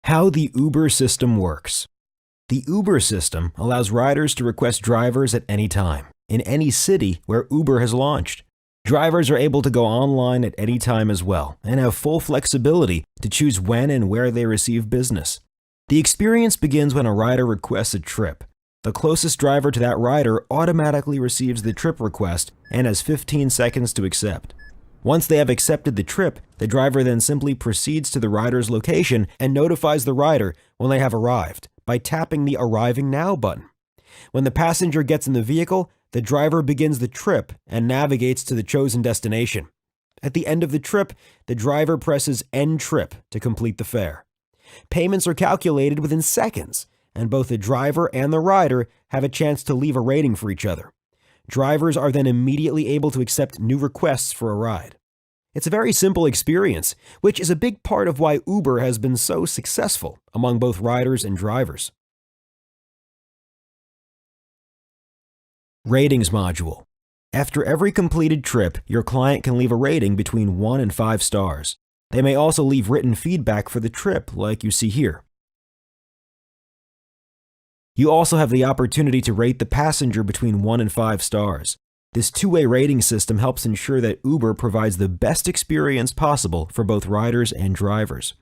How the Uber system works. The Uber system allows riders to request drivers at any time, in any city where Uber has launched. Drivers are able to go online at any time as well, and have full flexibility to choose when and where they receive business. The experience begins when a rider requests a trip. The closest driver to that rider automatically receives the trip request and has 15 seconds to accept. Once they have accepted the trip, the driver then simply proceeds to the rider's location and notifies the rider when they have arrived by tapping the Arriving Now button. When the passenger gets in the vehicle, the driver begins the trip and navigates to the chosen destination. At the end of the trip, the driver presses End Trip to complete the fare. Payments are calculated within seconds, and both the driver and the rider have a chance to leave a rating for each other. Drivers are then immediately able to accept new requests for a ride. It's a very simple experience, which is a big part of why Uber has been so successful among both riders and drivers. Ratings module. After every completed trip, your client can leave a rating between 1 and 5 stars. They may also leave written feedback for the trip, like you see here. You also have the opportunity to rate the passenger between 1 and 5 stars. This two-way rating system helps ensure that Uber provides the best experience possible for both riders and drivers.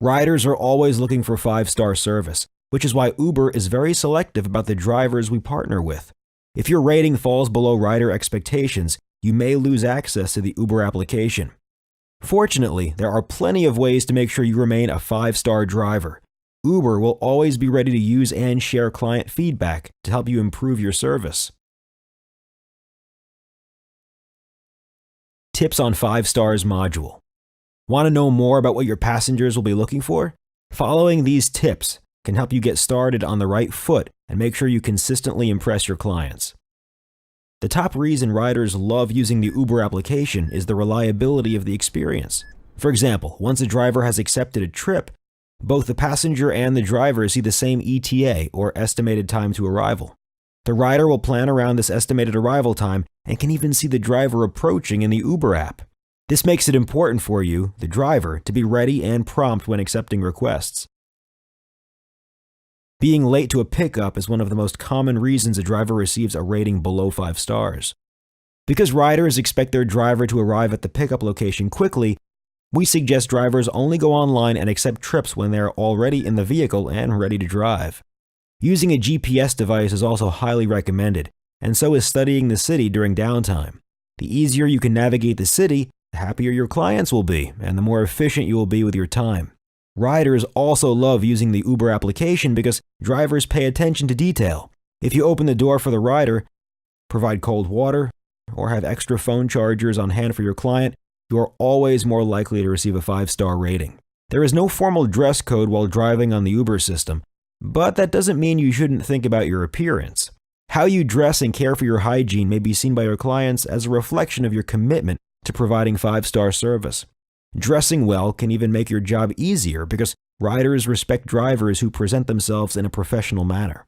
Riders are always looking for 5-star service, which is why Uber is very selective about the drivers we partner with. If your rating falls below rider expectations, you may lose access to the Uber application. Fortunately, there are plenty of ways to make sure you remain a 5-star driver. Uber will always be ready to use and share client feedback to help you improve your service. Tips on 5 stars module. Want to know more about what your passengers will be looking for? Following these tips can help you get started on the right foot and make sure you consistently impress your clients. The top reason riders love using the Uber application is the reliability of the experience. For example, once a driver has accepted a trip, both the passenger and the driver see the same ETA, or estimated time to arrival. The rider will plan around this estimated arrival time and can even see the driver approaching in the Uber app. This makes it important for you, the driver, to be ready and prompt when accepting requests. Being late to a pickup is one of the most common reasons a driver receives a rating below 5 stars. Because riders expect their driver to arrive at the pickup location quickly, we suggest drivers only go online and accept trips when they are already in the vehicle and ready to drive. Using a GPS device is also highly recommended, and so is studying the city during downtime. The easier you can navigate the city, the happier your clients will be, and the more efficient you will be with your time. Riders also love using the Uber application because drivers pay attention to detail. If you open the door for the rider, provide cold water, or have extra phone chargers on hand for your client, you are always more likely to receive a 5-star rating. There is no formal dress code while driving on the Uber system, but that doesn't mean you shouldn't think about your appearance. How you dress and care for your hygiene may be seen by your clients as a reflection of your commitment to providing 5-star service. Dressing well can even make your job easier because riders respect drivers who present themselves in a professional manner.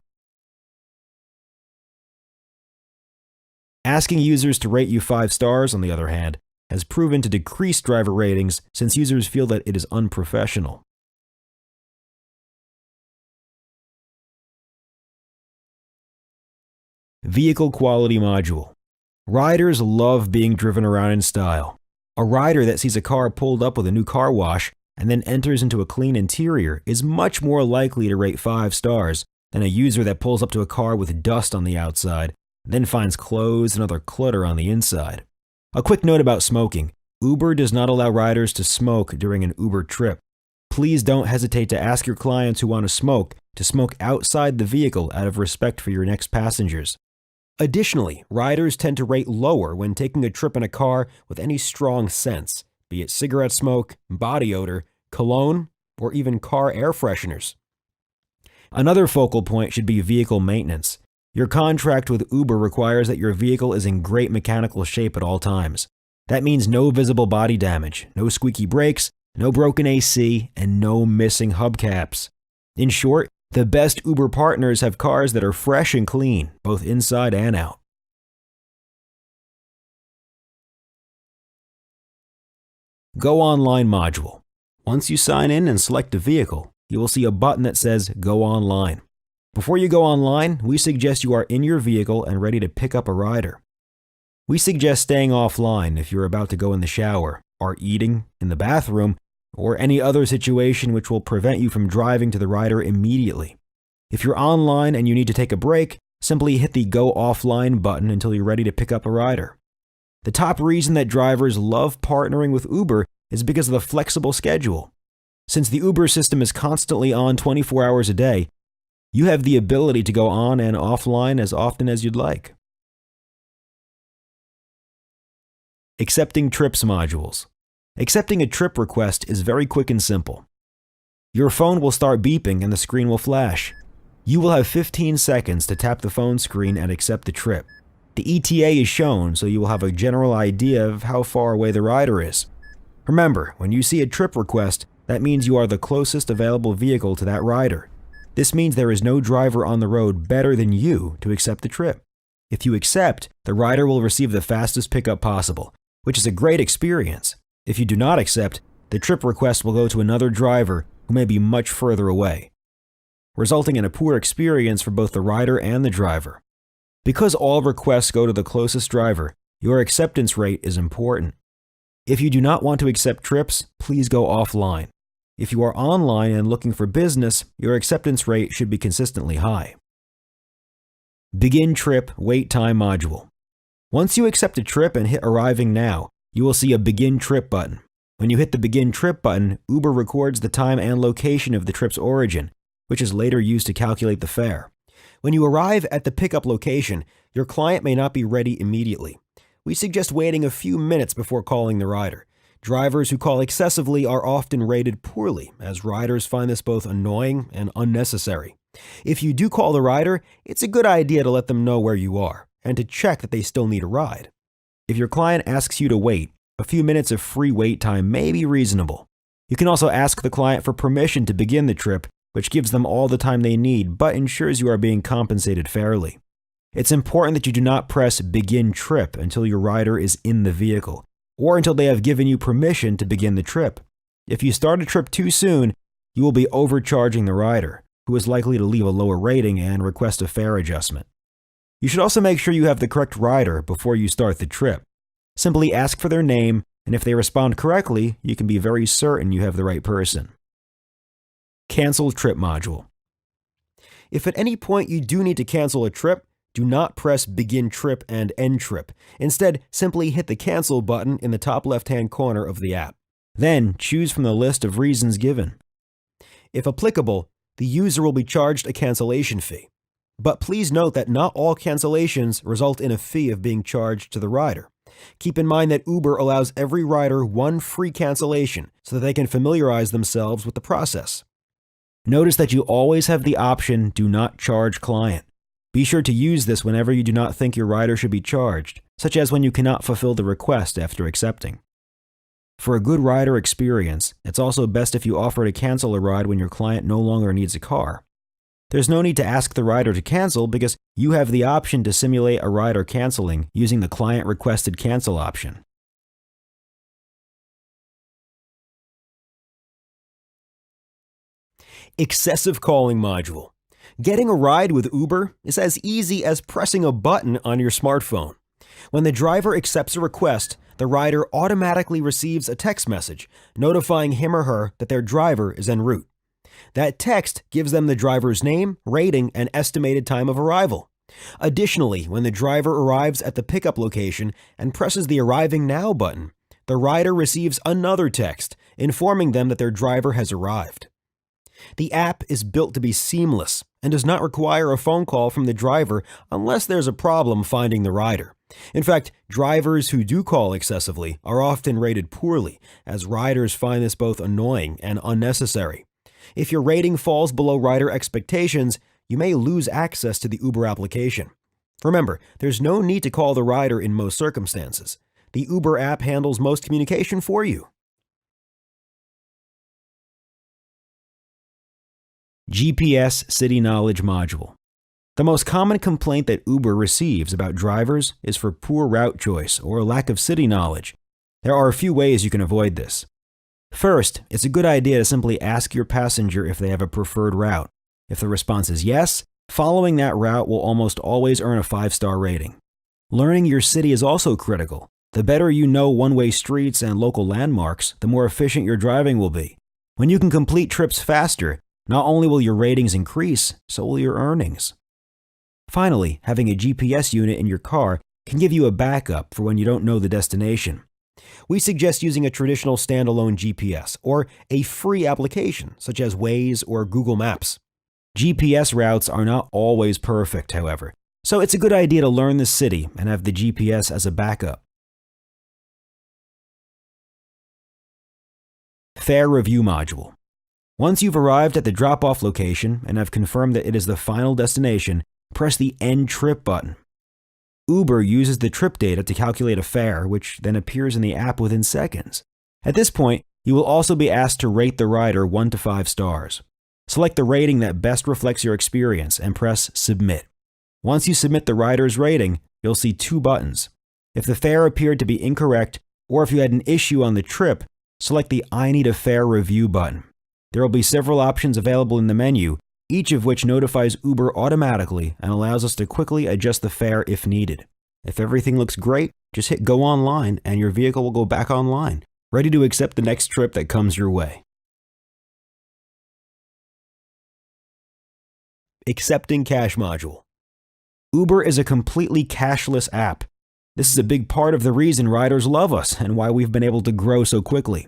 Asking users to rate you 5 stars, on the other hand, has proven to decrease driver ratings since users feel that it is unprofessional. Vehicle quality module. Riders love being driven around in style. A rider that sees a car pulled up with a new car wash and then enters into a clean interior is much more likely to rate 5 stars than a user that pulls up to a car with dust on the outside, then finds clothes and other clutter on the inside. A quick note about smoking. Uber does not allow riders to smoke during an Uber trip. Please don't hesitate to ask your clients who want to smoke outside the vehicle out of respect for your next passengers. Additionally, riders tend to rate lower when taking a trip in a car with any strong scents, be it cigarette smoke, body odor, cologne, or even car air fresheners. Another focal point should be vehicle maintenance. Your contract with Uber requires that your vehicle is in great mechanical shape at all times. That means no visible body damage, no squeaky brakes, no broken AC, and no missing hubcaps. In short, the best Uber partners have cars that are fresh and clean, both inside and out. Go online module. Once you sign in and select a vehicle, you will see a button that says Go Online. Before you go online, we suggest you are in your vehicle and ready to pick up a rider. We suggest staying offline if you're about to go in the shower, are eating, in the bathroom, or any other situation which will prevent you from driving to the rider immediately. If you're online and you need to take a break, simply hit the Go Offline button until you're ready to pick up a rider. The top reason that drivers love partnering with Uber is because of the flexible schedule. Since the Uber system is constantly on 24 hours a day, you have the ability to go on and offline as often as you'd like. Accepting trips modules. Accepting a trip request is very quick and simple. Your phone will start beeping and the screen will flash. You will have 15 seconds to tap the phone screen and accept the trip. The ETA is shown, so you will have a general idea of how far away the rider is. Remember, when you see a trip request, that means you are the closest available vehicle to that rider. This means there is no driver on the road better than you to accept the trip. If you accept, the rider will receive the fastest pickup possible, which is a great experience. If you do not accept, the trip request will go to another driver who may be much further away, resulting in a poor experience for both the rider and the driver. Because all requests go to the closest driver, your acceptance rate is important. If you do not want to accept trips, please go offline. If you are online and looking for business, your acceptance rate should be consistently high. Begin Trip Wait Time module. Once you accept a trip and hit Arriving Now, you will see a Begin Trip button. When you hit the Begin Trip button, Uber records the time and location of the trip's origin, which is later used to calculate the fare. When you arrive at the pickup location, your client may not be ready immediately. We suggest waiting a few minutes before calling the rider. Drivers who call excessively are often rated poorly, as riders find this both annoying and unnecessary. If you do call the rider, it's a good idea to let them know where you are, and to check that they still need a ride. If your client asks you to wait, a few minutes of free wait time may be reasonable. You can also ask the client for permission to begin the trip, which gives them all the time they need, but ensures you are being compensated fairly. It's important that you do not press Begin Trip until your rider is in the vehicle, or until they have given you permission to begin the trip. If you start a trip too soon, you will be overcharging the rider, who is likely to leave a lower rating and request a fare adjustment. You should also make sure you have the correct rider before you start the trip. Simply ask for their name, and if they respond correctly, you can be very certain you have the right person. Cancel Trip module. If at any point you do need to cancel a trip, do not press Begin Trip and End Trip. Instead, simply hit the Cancel button in the top left-hand corner of the app. Then, choose from the list of reasons given. If applicable, the user will be charged a cancellation fee. But please note that not all cancellations result in a fee of being charged to the rider. Keep in mind that Uber allows every rider one free cancellation so that they can familiarize themselves with the process. Notice that you always have the option Do Not Charge Client. Be sure to use this whenever you do not think your rider should be charged, such as when you cannot fulfill the request after accepting. For a good rider experience, it's also best if you offer to cancel a ride when your client no longer needs a car. There's no need to ask the rider to cancel because you have the option to simulate a rider canceling using the Client Requested Cancel option. Excessive Calling module. Getting a ride with Uber is as easy as pressing a button on your smartphone. When the driver accepts a request, the rider automatically receives a text message notifying him or her that their driver is en route. That text gives them the driver's name, rating, and estimated time of arrival. Additionally, when the driver arrives at the pickup location and presses the Arriving Now button, the rider receives another text informing them that their driver has arrived. The app is built to be seamless and does not require a phone call from the driver unless there's a problem finding the rider. In fact, drivers who do call excessively are often rated poorly, as riders find this both annoying and unnecessary. If your rating falls below rider expectations, you may lose access to the Uber application. Remember, there's no need to call the rider in most circumstances. The Uber app handles most communication for you. GPS City Knowledge module. The most common complaint that Uber receives about drivers is for poor route choice or lack of city knowledge. There are a few ways you can avoid this. First, it's a good idea to simply ask your passenger if they have a preferred route. If the response is yes, following that route will almost always earn a 5-star rating. Learning your city is also critical. The better you know one-way streets and local landmarks, the more efficient your driving will be. When you can complete trips faster, not only will your ratings increase, so will your earnings. Finally, having a GPS unit in your car can give you a backup for when you don't know the destination. We suggest using a traditional standalone GPS or a free application such as Waze or Google Maps. GPS routes are not always perfect, however, so it's a good idea to learn the city and have the GPS as a backup. Fare Review Module. Once you've arrived at the drop-off location and have confirmed that it is the final destination, press the End Trip button. Uber uses the trip data to calculate a fare, which then appears in the app within seconds. At this point, you will also be asked to rate the rider 1 to 5 stars. Select the rating that best reflects your experience and press Submit. Once you submit the rider's rating, you'll see 2 buttons. If the fare appeared to be incorrect, or if you had an issue on the trip, select the I Need a Fare Review button. There will be several options available in the menu, each of which notifies Uber automatically and allows us to quickly adjust the fare if needed. If everything looks great, just hit Go Online and your vehicle will go back online, ready to accept the next trip that comes your way. Accepting Cash Module. Uber is a completely cashless app. This is a big part of the reason riders love us and why we've been able to grow so quickly.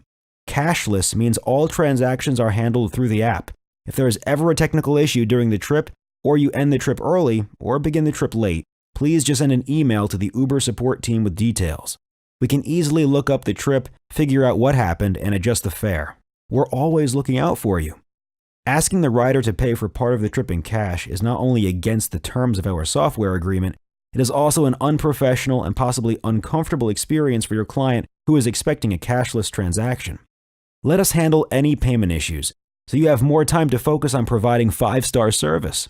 Cashless means all transactions are handled through the app. If there is ever a technical issue during the trip, or you end the trip early or begin the trip late, please just send an email to the Uber support team with details. We can easily look up the trip, figure out what happened, and adjust the fare. We're always looking out for you. Asking the rider to pay for part of the trip in cash is not only against the terms of our software agreement, it is also an unprofessional and possibly uncomfortable experience for your client who is expecting a cashless transaction. Let us handle any payment issues, so you have more time to focus on providing 5-star service.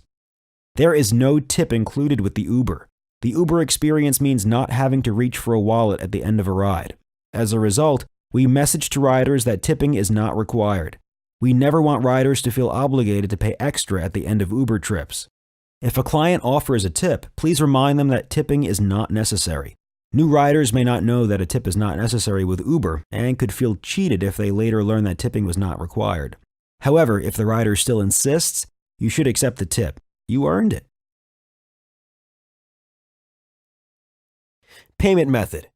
There is no tip included with the Uber. The Uber experience means not having to reach for a wallet at the end of a ride. As a result, we message to riders that tipping is not required. We never want riders to feel obligated to pay extra at the end of Uber trips. If a client offers a tip, please remind them that tipping is not necessary. New riders may not know that a tip is not necessary with Uber and could feel cheated if they later learn that tipping was not required. However, if the rider still insists, you should accept the tip. You earned it. Payment method.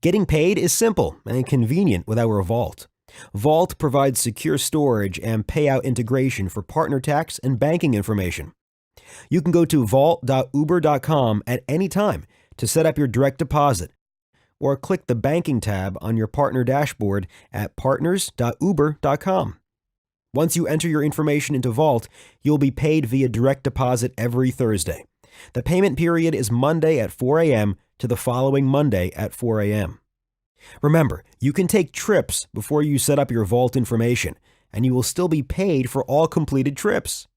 Getting paid is simple and convenient with our Vault. Vault provides secure storage and payout integration for partner tax and banking information. You can go to vault.uber.com at any time to set up your direct deposit, or click the banking tab on your partner dashboard at partners.uber.com. Once you enter your information into Vault, you'll be paid via direct deposit every Thursday. The payment period is Monday at 4 a.m. to the following Monday at 4 a.m. Remember, you can take trips before you set up your Vault information, and you will still be paid for all completed trips.